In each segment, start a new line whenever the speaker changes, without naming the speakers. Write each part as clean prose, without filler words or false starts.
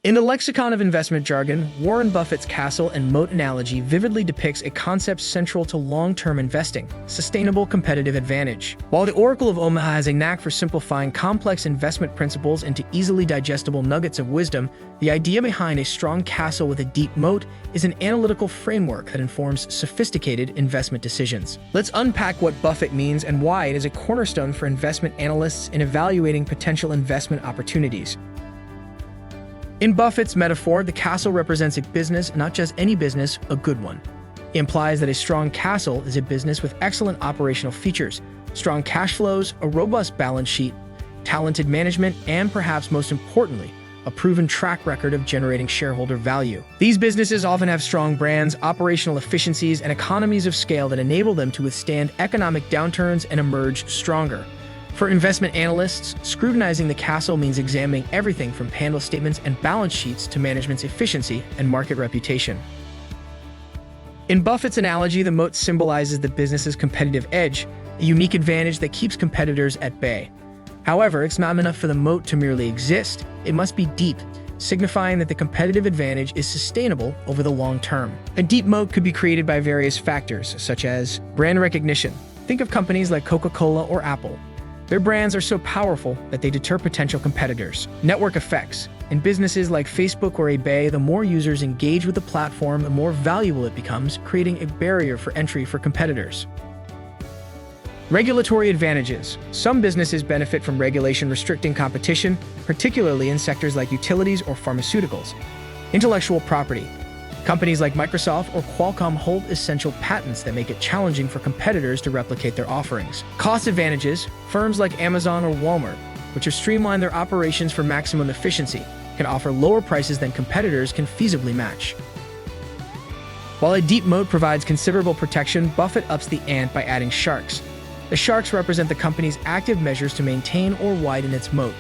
In the lexicon of investment jargon, Warren Buffett's castle and moat analogy vividly depicts a concept central to long-term investing: sustainable competitive advantage. While the Oracle of Omaha has a knack for simplifying complex investment principles into easily digestible nuggets of wisdom, the idea behind a strong castle with a deep moat is an analytical framework that informs sophisticated investment decisions. Let's unpack what Buffett means and why it is a cornerstone for investment analysts in evaluating potential investment opportunities. In Buffett's metaphor, the castle represents a business, not just any business, a good one. It implies that a strong castle is a business with excellent operational features, strong cash flows, a robust balance sheet, talented management, and perhaps most importantly, a proven track record of generating shareholder value. These businesses often have strong brands, operational efficiencies, and economies of scale that enable them to withstand economic downturns and emerge stronger. For investment analysts, scrutinizing the castle means examining everything from P&L statements and balance sheets to management's efficiency and market reputation. In Buffett's analogy, the moat symbolizes the business's competitive edge, a unique advantage that keeps competitors at bay. However, it's not enough for the moat to merely exist. It must be deep, signifying that the competitive advantage is sustainable over the long term. A deep moat could be created by various factors, such as brand recognition. Think of companies like Coca-Cola or Apple. Their brands are so powerful that they deter potential competitors. Network effects. In businesses like Facebook or eBay, the more users engage with the platform, the more valuable it becomes, creating a barrier for entry for competitors. Regulatory advantages. Some businesses benefit from regulation restricting competition, particularly in sectors like utilities or pharmaceuticals. Intellectual property. Companies like Microsoft or Qualcomm hold essential patents that make it challenging for competitors to replicate their offerings. Cost advantages. Firms like Amazon or Walmart, which have streamlined their operations for maximum efficiency, can offer lower prices than competitors can feasibly match. While a deep moat provides considerable protection, Buffett ups the ante by adding sharks. The sharks represent the company's active measures to maintain or widen its moat.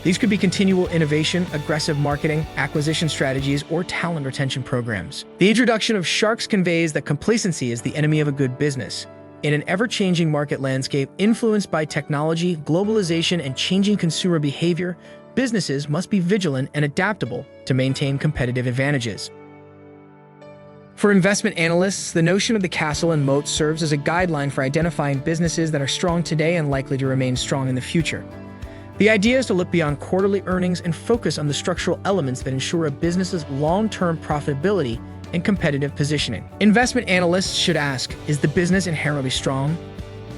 These could be continual innovation, aggressive marketing, acquisition strategies, or talent retention programs. The introduction of sharks conveys that complacency is the enemy of a good business. In an ever-changing market landscape influenced by technology, globalization, and changing consumer behavior, businesses must be vigilant and adaptable to maintain competitive advantages. For investment analysts, the notion of the castle and moat serves as a guideline for identifying businesses that are strong today and likely to remain strong in the future. The idea is to look beyond quarterly earnings and focus on the structural elements that ensure a business's long-term profitability and competitive positioning. Investment analysts should ask, is the business inherently strong?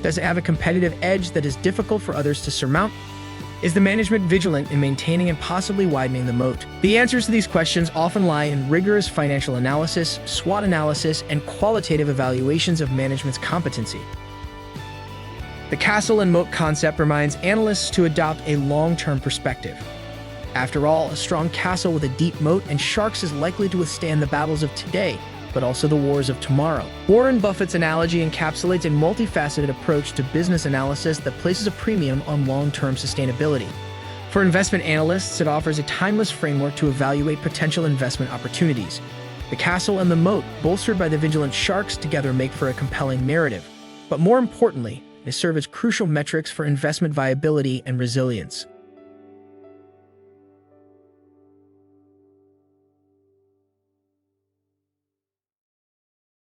Does it have a competitive edge that is difficult for others to surmount? Is the management vigilant in maintaining and possibly widening the moat? The answers to these questions often lie in rigorous financial analysis, SWOT analysis, and qualitative evaluations of management's competency. The castle and moat concept reminds analysts to adopt a long-term perspective. After all, a strong castle with a deep moat and sharks is likely to withstand the battles of today, but also the wars of tomorrow. Warren Buffett's analogy encapsulates a multifaceted approach to business analysis that places a premium on long-term sustainability. For investment analysts, it offers a timeless framework to evaluate potential investment opportunities. The castle and the moat, bolstered by the vigilant sharks, together make for a compelling narrative. But more importantly, they serve as crucial metrics for investment viability and resilience.